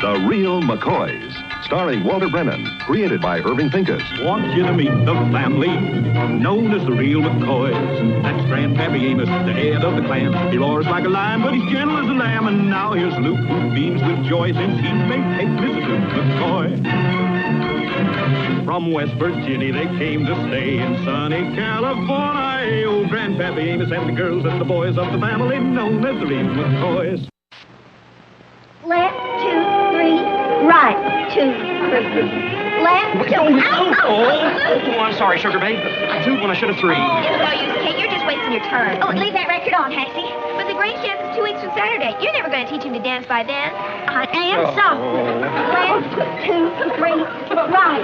The Real McCoys, starring Walter Brennan, created by Irving Pincus. Want you to meet the family known as the Real McCoys. That's Grandpappy Amos, the head of the clan. He roars like a lion, but he's gentle as a lamb. And now here's Luke, who beams with joy since he may take Mrs. Luke McCoy. From West Virginia they came to stay in sunny California. Oh, Grandpappy Amos and the girls and the boys of the family known as the Real McCoys. Left, 2, 3, right, 2, 3. Left, 2, Oh, I'm sorry, Sugar Babe. I do when I should have 3. It's no use, Kate. You're just wasting your time. Oh, leave that record on, Haxie. But the Grange dance is 2 weeks from Saturday. You're never going to teach him to dance by then. I am so. Left, 2, 3, right,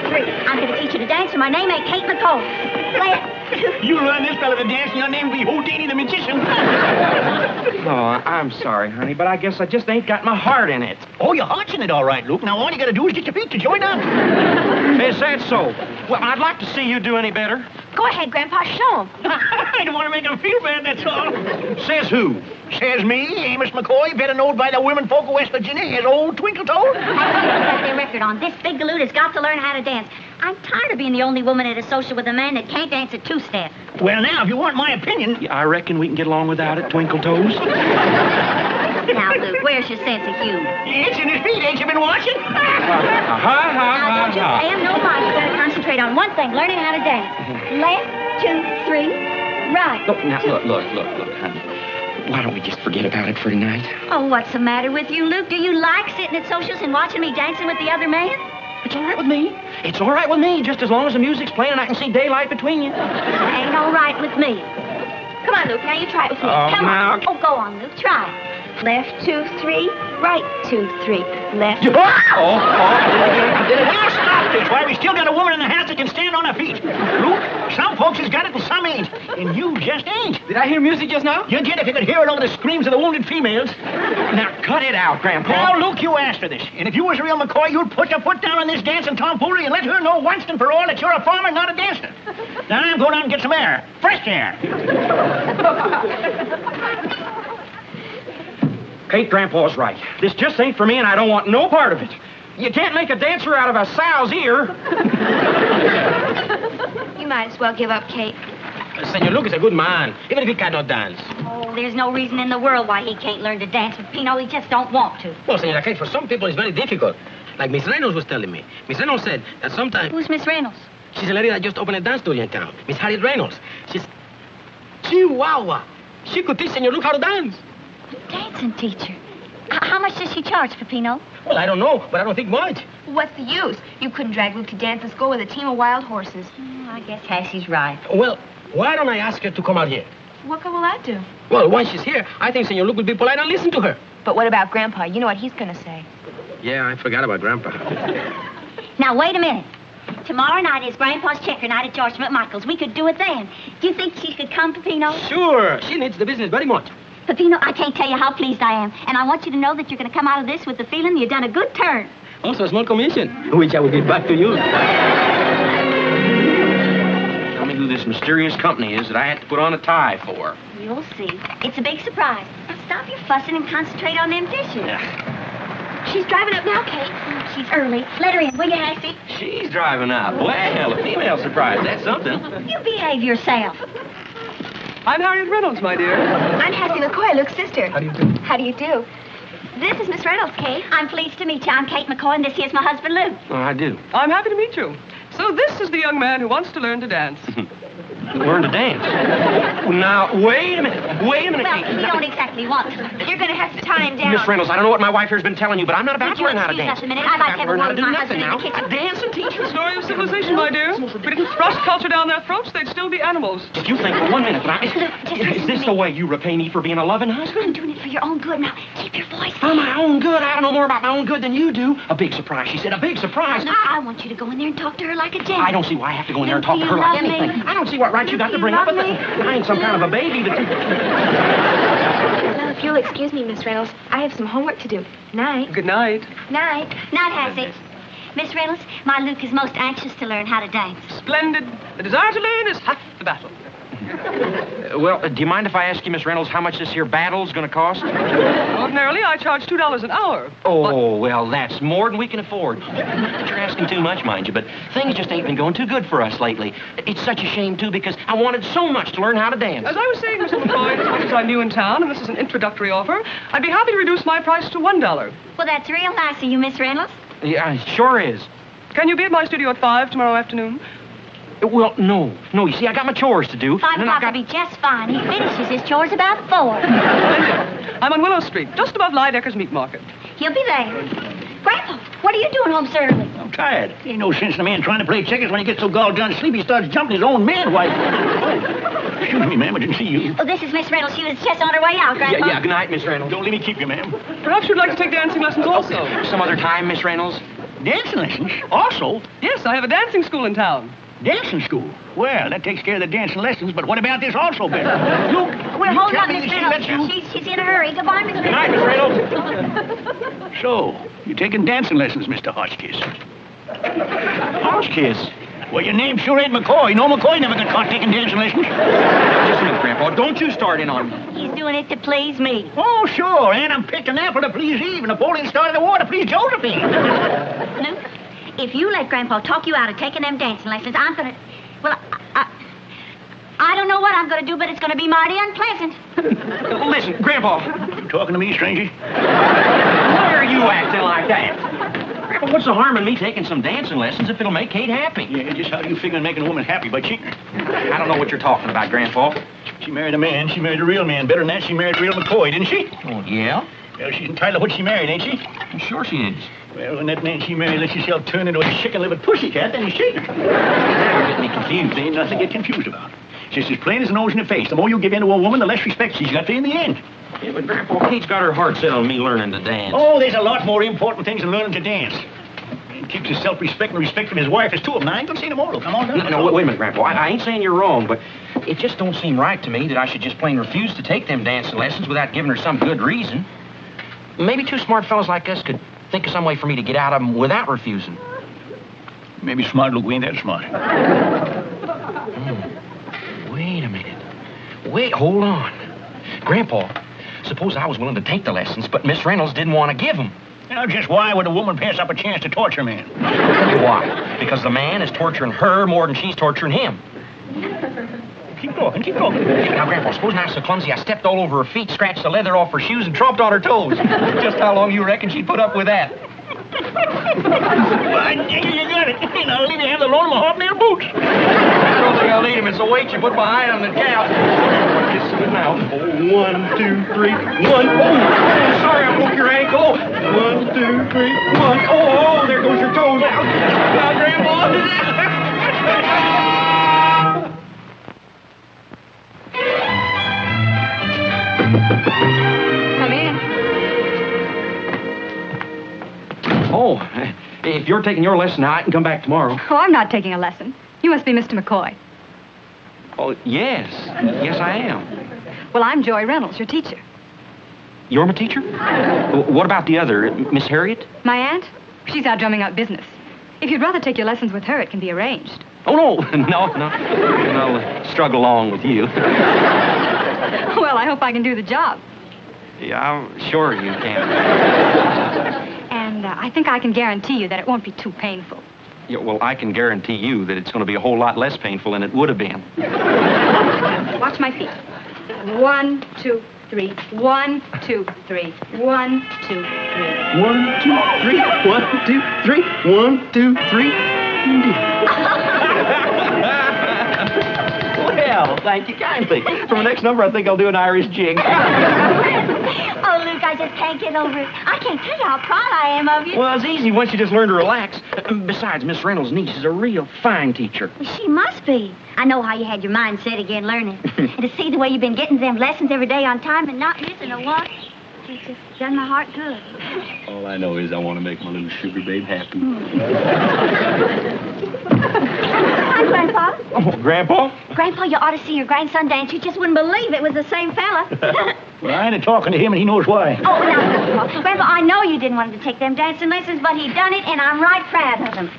2, 3. I'm going to teach you to dance, and my name ain't Kate McCoy. Left. You learn this fella to dance, and your name will be Houdini the Magician. Oh, I'm sorry, honey, but I guess I just ain't got my heart in it. Oh, your heart's in it, all right, Luke. Now, all you got to do is get your feet to join up. Is that so? Well, I'd like to see you do any better. Go ahead, Grandpa. Show him. I don't want to make him feel bad, that's all. Says who? Says me, Amos McCoy, better known by the women folk of West Virginia as Old Twinkle Toe. Got their record on. This big galoot has got to learn how to dance. I'm tired of being the only woman at a social with a man that can't dance a two-step. Well, now, if you want my opinion... Yeah, I reckon we can get along without it, Twinkle Toes. Now, Luke, where's your sense of humor? It's in his feet. Ain't you been watching? Now, don't you stand no mind. You better concentrate on one thing, learning how to dance. Left, 2, 3, right. Look, now, look, honey. Why don't we just forget about it for tonight? Oh, what's the matter with you, Luke? Do you like sitting at socials and watching me dancing with the other man? It's all right with me. It's all right with me, just as long as the music's playing and I can see daylight between you. Ain't all right with me. Come on, Luke. Now you try it with me. Come on. Oh, go on, Luke. Try it. Left, 2, 3. Right, 2, 3. Left. Well, stop this. Why, we still got a woman in the house that can stand on her feet. Luke, some folks has got it and some ain't. And you just ain't. Did I hear music just now? You'd get if you could hear it over the screams of the wounded females. Now, cut it out, Grandpa. Now, Luke, you asked for this. And if you was a real McCoy, you'd put your foot down on this dancing tomfoolery and let her know once and for all that you're a farmer, not a dancer. Now, I'm going out and get some air. Fresh air. Kate, Grandpa's right. This just ain't for me, and I don't want no part of it. You can't make a dancer out of a sow's ear. You might as well give up, Kate. Senor Luke is a good man, even if he cannot dance. Oh, there's no reason in the world why he can't learn to dance with Pino. He just don't want to. Well, Senora Kate, for some people it's very difficult. Like Miss Reynolds was telling me. Miss Reynolds said that sometimes... Who's Miss Reynolds? She's a lady that just opened a dance studio in town. Miss Harriet Reynolds. She's... Chihuahua. She could teach Senor Luke how to dance. Dancing teacher. How much does she charge, Peppino? Well, I don't know, but I don't think much. What's the use? You couldn't drag Luke to dance at school with a team of wild horses. I guess Hassie's right. Well, why don't I ask her to come out here? What good will that do? Well, once she's here, I think Senor Luke will be polite and listen to her. But what about Grandpa? You know what he's going to say. Yeah, I forgot about Grandpa. Now, wait a minute. Tomorrow night is Grandpa's checker night at George McMichael's. We could do it then. Do you think she could come, Peppino? Sure. She needs the business very much. Peppino, I can't tell you how pleased I am. And I want you to know that you're going to come out of this with the feeling you've done a good turn. Also a small commission, which I will give back to you. Tell me who this mysterious company is that I had to put on a tie for. You'll see. It's a big surprise. Now stop your fussing and concentrate on them dishes. Yeah. She's driving up now, Kate. She's early. Let her in, will you, Hassie? She's driving up. Well, a female surprise. That's something. You behave yourself. I'm Harriet Reynolds, my dear. I'm Hassie McCoy, Luke's sister. How do you do? How do you do? This is Miss Reynolds, Kate. I'm pleased to meet you. I'm Kate McCoy, and this here's my husband, Luke. Oh, I do. I'm happy to meet you. So this is the young man who wants to learn to dance. Learn to dance. Now, wait a minute. Wait a minute, Well, Kate. we don't exactly want to. You're going to have to tie him down. Miss Reynolds, I don't know what my wife here's been telling you, but I'm not about Would to you learn how to excuse dance. us a minute? I'd like to have a learn how word to with do my nothing husband now. in the kitchen. A dance and teach The story of civilization, my dear. If we didn't thrust culture down their throats, they'd still be animals. If you think for 1 minute that Luke, just listen is to this me. the way you repay me for being a loving I'm husband? doing it for your own good. Now, keep your voice For down. my own good? I don't know more about my own good than you do. A big surprise. She said a big surprise. Luke, I want you to go in there and talk to her like a gentleman. I don't see why I have to go in there and Luke, talk to do her you like love me? anything. I don't see what right you got to bring up with it. I ain't some kind of a baby that you... Well, if you'll excuse me, Miss Reynolds, I have some homework to do. Night. Good night. Night. Night, Hassie. Miss Reynolds, my Luke is most anxious to learn how to dance. Splendid. The desire to learn is half the battle. Well, do you mind if I ask you, Miss Reynolds, how much this here battle's going to cost? Ordinarily, I charge $2 an hour. Oh, well, that's more than we can afford. You're asking too much, mind you, but things just ain't been going too good for us lately. It's such a shame, too, because I wanted so much to learn how to dance. As I was saying, Mr. McCoy, as much as I'm new in town, and this is an introductory offer, I'd be happy to reduce my price to $1. Well, that's real nice of you, Miss Reynolds. Yeah, it sure is. Can you be at my studio at 5 tomorrow afternoon? Well, no. You see, I got my chores to do. 5 o'clock will be just fine. He finishes his chores about 4. I'm on Willow Street, just above Lydecker's Meat Market. He'll be there. Grandpa, what are you doing home so early? I'm tired. Ain't no sense in a man trying to play checkers when he gets so gall-done sleepy he starts jumping his own man wife. Oh, excuse me, ma'am, I didn't see you. Oh, this is Miss Reynolds. She was just on her way out, Grandpa. Yeah, good night, Miss Reynolds. Don't let me keep you, ma'am. Perhaps you'd like to take dancing lessons also. Some other time, Miss Reynolds. Dancing lessons? Also? Yes, I have a dancing school in town. Dancing school? Well, that takes care of the dancing lessons, but what about this also bit? Look, Well, hold tell on, me Miss that she Reynolds. lets you- She's in a hurry. Goodbye, Miss Good night, Miss Reynolds. Reynolds. So, you're taking dancing lessons, Mr. Hotchkiss. Hotchkiss. Well, your name sure ain't McCoy. No, McCoy never got caught taking dancing lessons. Just a minute, Grandpa. Don't you start in on me. He's doing it to please me. Oh, sure. And I'm picked an apple to please Eve, and Napoleon started a war to please Josephine. Snoop, if you let Grandpa talk you out of taking them dancing lessons, I'm gonna... Well, I don't know what I'm gonna do, but it's gonna be mighty unpleasant. Listen, Grandpa. You talking to me, stranger? Why are you acting like that? Grandpa, what's the harm in me taking some dancing lessons if it'll make Kate happy? Yeah, just how do you figure on making a woman happy by cheating her? I don't know what you're talking about, Grandpa. She married a man. She married a real man. Better than that, she married real McCoy, didn't she? Oh, yeah? Well, she's entitled to what she married, ain't she? Sure she is. Well, when that man she married lets herself turn into a chicken-livered pussycat, then he's cheating. You're getting me confused. There ain't nothing to get confused about. It's just as plain as the nose in the face. The more you give in to a woman, the less respect she's got to you in the end. Yeah, but Grandpa, Kate's got her heart set on me learning to dance. Oh, there's a lot more important things than learning to dance. Man keeps his self-respect and respect from his wife. There's two of them. I ain't gonna say no more. Come on down. No, wait a minute, Grandpa. I ain't saying you're wrong, but it just don't seem right to me that I should just plain refuse to take them dancing lessons without giving her some good reason. Maybe two smart fellas like us could think of some way for me to get out of them without refusing. Maybe smart, look, we ain't that smart. Wait a minute. Wait, hold on. Grandpa, suppose I was willing to take the lessons, but Miss Reynolds didn't want to give them. Now, just why would a woman pass up a chance to torture a man? Why? Because the man is torturing her more than she's torturing him. Keep talking, keep talking. Now, Grandpa, suppose I was so clumsy I stepped all over her feet, scratched the leather off her shoes, and tromped on her toes. Just how long you reckon she'd put up with that? Well, you got it. And I'll leave you have the loan of my hobnail boots. I don't think I'll need him. It's the weight you put behind him that counts. Just sit now. 1, 2, 3, 1. Oh, sorry, I broke your ankle. 1, 2, 3, 1. Oh, there goes your toes out. Now, Grandpa. Come in. Oh, if you're taking your lesson now, I can come back tomorrow. Oh, I'm not taking a lesson. You must be Mr. McCoy. Oh, yes. Yes, I am. Well, I'm Joy Reynolds, your teacher. You're my teacher? What about the other, Miss Harriet? My aunt? She's out drumming up business. If you'd rather take your lessons with her, it can be arranged. Oh, no. No. I'll struggle along with you. Well, I hope I can do the job. Yeah, I'm sure you can. And I think I can guarantee you that it won't be too painful. Yeah, well, I can guarantee you that it's going to be a whole lot less painful than it would have been. Watch my feet. 1, 2, 3. 1, 2, 3. 1, 2, 3. 1, 2, 3. 1, 2, 3. 1, 2, 3. Well, thank you kindly. For my next number, I think I'll do an Irish jig. Oh, Luke, I just can't get over it. I can't tell you how proud I am of you. Well, it's easy once you just learn to relax. Besides, Miss Reynolds' niece is a real fine teacher. She must be. I know how you had your mind set again learning. And to see the way you've been getting them lessons every day on time and not missing a one, it's just done my heart good. All I know is I want to make my little sugar babe happy. Hi, Grandpa. Oh, Grandpa? Grandpa, you ought to see your grandson dance. You just wouldn't believe it was the same fella. Well, I ain't talking to him, and he knows why. Oh, now, Grandpa, I know you didn't want him to take them dancing lessons, but he done it, and I'm right proud of him.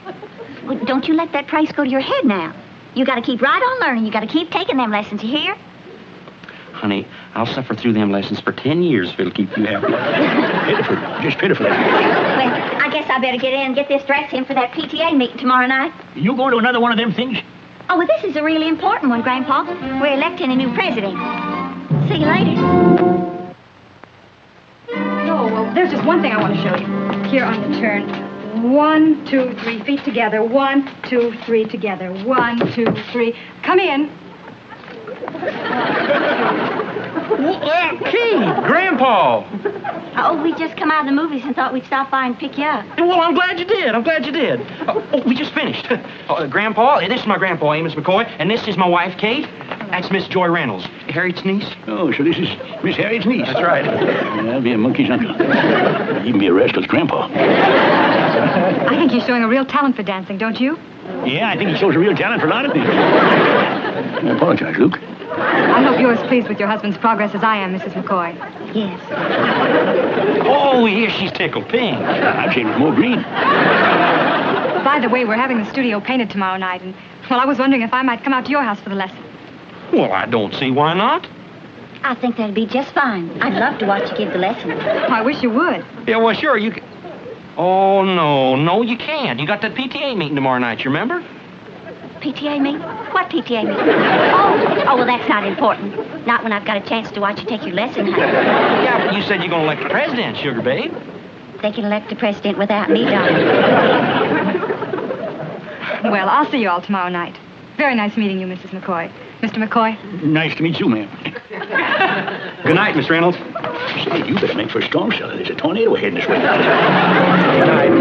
Well, don't you let that price go to your head now. You got to keep right on learning. You got to keep taking them lessons, you hear? Honey, I'll suffer through them lessons for 10 years if it'll keep you happy. Pitiful, just pitiful. Well, I guess I better get in and get this dress in for that PTA meeting tomorrow night. You going to another one of them things? Oh, well, this is a really important one, Grandpa. We're electing a new president. See you later. Oh, well, there's just one thing I want to show you. Here on the turn. 1, 2, 3, feet together. 1, 2, 3, together. 1, 2, 3. Come in. Gee, Grandpa. Oh, we just come out of the movies and thought we'd stop by and pick you up. Well, I'm glad you did. Oh, we just finished. Grandpa, this is my grandpa, Amos McCoy, and this is my wife, Kate. That's Miss Joy Reynolds, Harriet's niece. Oh, so this is Miss Harriet's niece? That's right. That'll be a monkey's uncle. Even be a restless grandpa. I think he's showing a real talent for dancing, don't you? Yeah, I think he shows a real talent for a lot of things. I apologize, Luke. I hope you're as pleased with your husband's progress as I am, Mrs. McCoy. Yes. Oh, here she's tickled pink. I'd say it was more green. By the way, we're having the studio painted tomorrow night, and, well, I was wondering if I might come out to your house for the lesson. Well, I don't see why not. I think that'd be just fine. I'd love to watch you give the lesson. Oh, I wish you would. Yeah, well, sure, you can. Oh, no, you can't. You got that PTA meeting tomorrow night, you remember? PTA meeting? What PTA meeting? Oh, well, that's not important. Not when I've got a chance to watch you take your lesson, honey. Yeah, but you said you're going to elect the president, sugar babe. They can elect the president without me, darling. Well, I'll see you all tomorrow night. Very nice meeting you, Mrs. McCoy. Mr. McCoy? Nice to meet you, ma'am. Good night, Miss Reynolds. Say, you better make for a storm cellar. There's a tornado heading this way. Good night.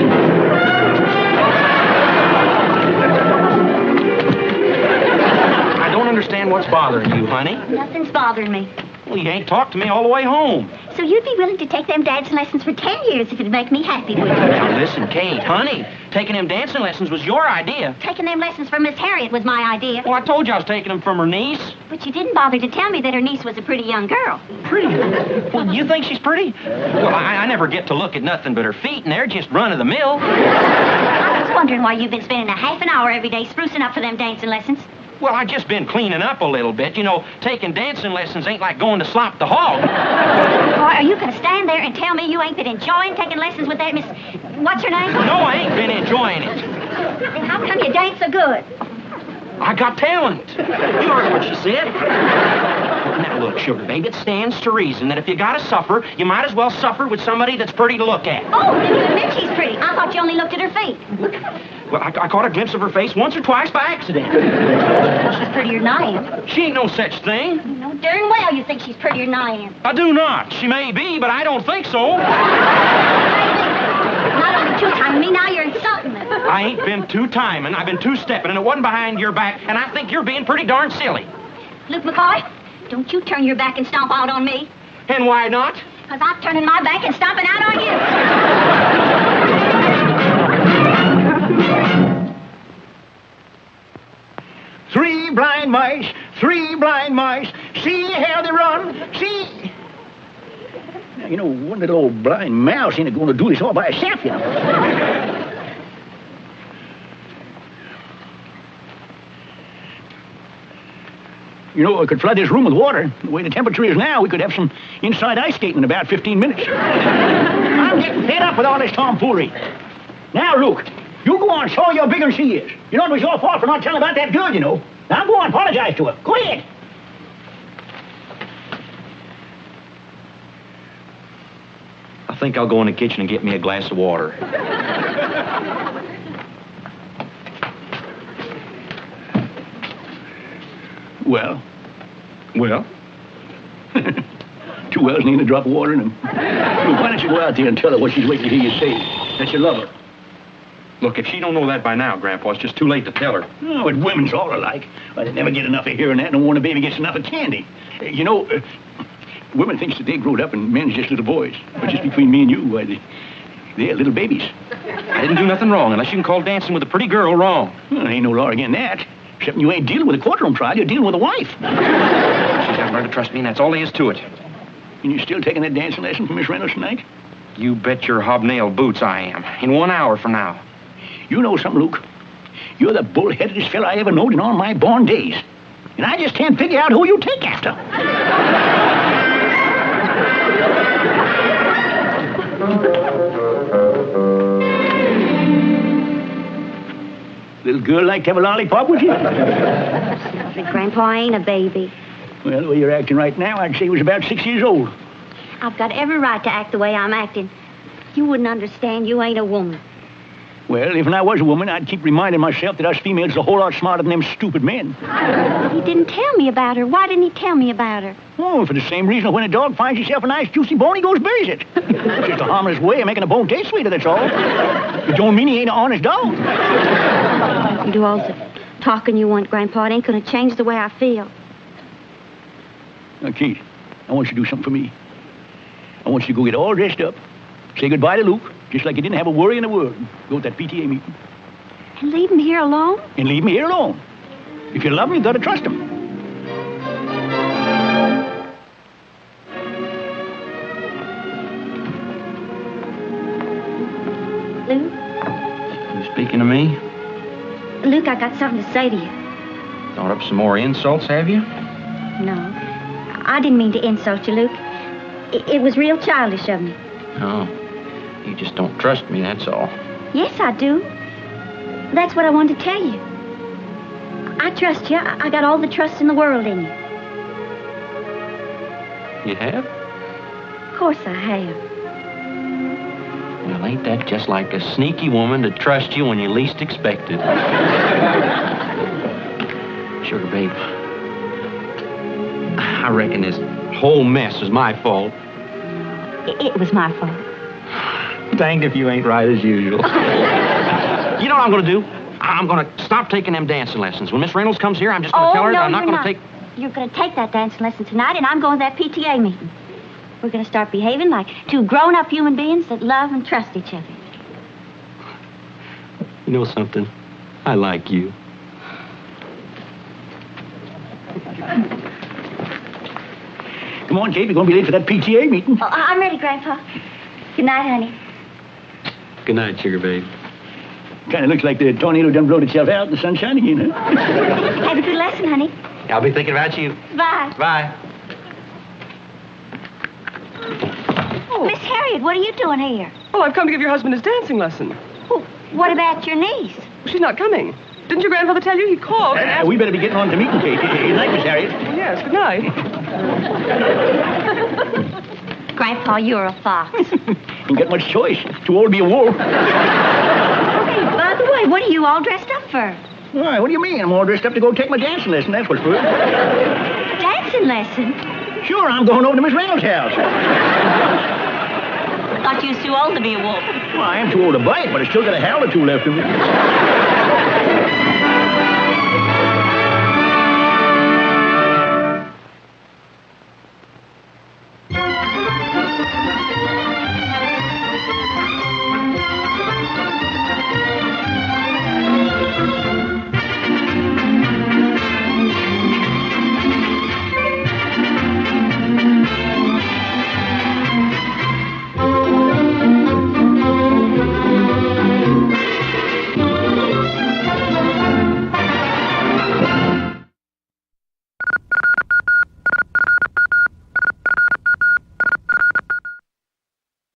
I don't understand what's bothering you, honey. Nothing's bothering me. Well, you ain't talked to me all the way home. So you'd be willing to take them dancing lessons for 10 years if it'd make me happy, would you? Now, listen, Kate, honey, taking them dancing lessons was your idea. Taking them lessons from Miss Harriet was my idea. Well, I told you I was taking them from her niece. But you didn't bother to tell me that her niece was a pretty young girl. Pretty? Well, you think she's pretty? Well, I never get to look at nothing but her feet, and they're just run-of-the-mill. I was wondering why you've been spending a half an hour every day sprucing up for them dancing lessons. Well, I just been cleaning up a little bit. You know, taking dancing lessons ain't like going to slop the hog. Boy, are you going to stand there and tell me you ain't been enjoying taking lessons with that Miss... What's her name? No, I ain't been enjoying it. Then how come you dance so good? I got talent. You heard what she said. Now, look, sugar babe, it stands to reason that if you gotta suffer, you might as well suffer with somebody that's pretty to look at. Oh, you admit she's pretty. I thought you only looked at her feet. Well, I caught a glimpse of her face once or twice by accident. She's prettier than I am. She ain't no such thing. You know darn well you think she's prettier than I am. I do not. She may be, but I don't think so. Not only two-timing me, now you're insulting me. I ain't been two-timing. I've been two-stepping, and it wasn't behind your back, and I think you're being pretty darn silly. Luke McCoy, don't you turn your back and stomp out on me. And why not? Because I'm turning my back and stomping out on you. 3 blind mice, 3 blind mice. See how they run. See. Now, you know, one little old blind mouse ain't going to do this all by itself, you know. You know, I could flood this room with water. The way the temperature is now, we could have some inside ice skating in about 15 minutes. I'm getting fed up with all this tomfoolery. Now, Luke, you go on, show her you're bigger than she is. You know, it was your fault for not telling about that girl, you know. Now, go on, apologize to her. Go ahead. I think I'll go in the kitchen and get me a glass of water. Well? Well? 2 wells need a drop of water in them. Look, why don't you go out there and tell her what she's waiting to hear you say? That you love her. Look, if she don't know that by now, Grandpa, it's just too late to tell her. Oh, but women's all alike. Well, they never get enough of hearing that, and when a baby gets enough of candy. You know, women thinks that they growed up and men's just little boys. But just between me and you, why, they're little babiys. I didn't do nothing wrong, unless you can call dancing with a pretty girl wrong. Well, ain't no law against that. Except you ain't dealing with a courtroom trial, you're dealing with a wife. She's got to learn to trust me, and that's all there is to it. And you still taking that dancing lesson from Miss Reynolds tonight? You bet your hobnail boots I am. In 1 hour from now. You know something, Luke? You're the bull-headedest fella I ever knowed in all my born days. And I just can't figure out who you take after. Little girl like to have a lollipop with you? But Grandpa ain't a baby. Well, the way you're acting right now, I'd say he was about 6 years old. I've got every right to act the way I'm acting. You wouldn't understand. You ain't a woman. Well, if I was a woman, I'd keep reminding myself that us females are a whole lot smarter than them stupid men. He didn't tell me about her. Why didn't he tell me about her? Oh, for the same reason when a dog finds himself a nice juicy bone, he goes buries it. It's just a harmless way of making a bone taste sweeter, that's all. It don't mean he ain't an honest dog. You do all the talking you want, Grandpa. It ain't going to change the way I feel. Now, Kate, I want you to do something for me. I want you to go get all dressed up, say goodbye to Luke, just like you didn't have a worry in the world. Go to that PTA meeting. And leave him here alone? And leave me here alone. If you love him, you gotta trust him. Luke? You speaking to me? Luke, I got something to say to you. Thought up some more insults, have you? No. I didn't mean to insult you, Luke. It was real childish of me. No. You just don't trust me, that's all. Yes, I do. That's what I wanted to tell you. I trust you. I got all the trust in the world in you. You have? Of course I have. Well, ain't that just like a sneaky woman to trust you when you least expect it? Sugar babe, I reckon this whole mess is my fault. It was my fault. Danged if you ain't right as usual. You know what I'm going to do? I'm going to stop taking them dancing lessons. When Miss Reynolds comes here, I'm just going to tell her that I'm not going to take... You're going to take that dancing lesson tonight, and I'm going to that PTA meeting. We're going to start behaving like two grown-up human beings that love and trust each other. You know something? I like you. Come on, Kate, we're going to be late for that PTA meeting. Oh, I'm ready, Grandpa. Good night, honey. Good night, sugar babe. Kind of looks like the tornado done blowed itself out and the sun's shining again, huh? Have a good lesson, honey. I'll be thinking about you. Bye. Bye. Oh. Miss Harriet, what are you doing here? Oh, I've come to give your husband his dancing lesson. Well, what about your niece? She's not coming. Didn't your grandfather tell you? He called and asked... We better be getting on to meeting, Kate. Good night, Miss Harriet. Yes, good night. Grandpa, you're a fox. Ain't got much choice. Too old to be a wolf. Hey, by the way, what are you all dressed up for? Why, what do you mean? I'm all dressed up to go take my dancing lesson, that's what's for it. Dancing lesson? Sure, I'm going over to Miss Reynolds' house. Thought you was too old to be a wolf. Well, I am too old to bite, but I still got a howl or two left in me.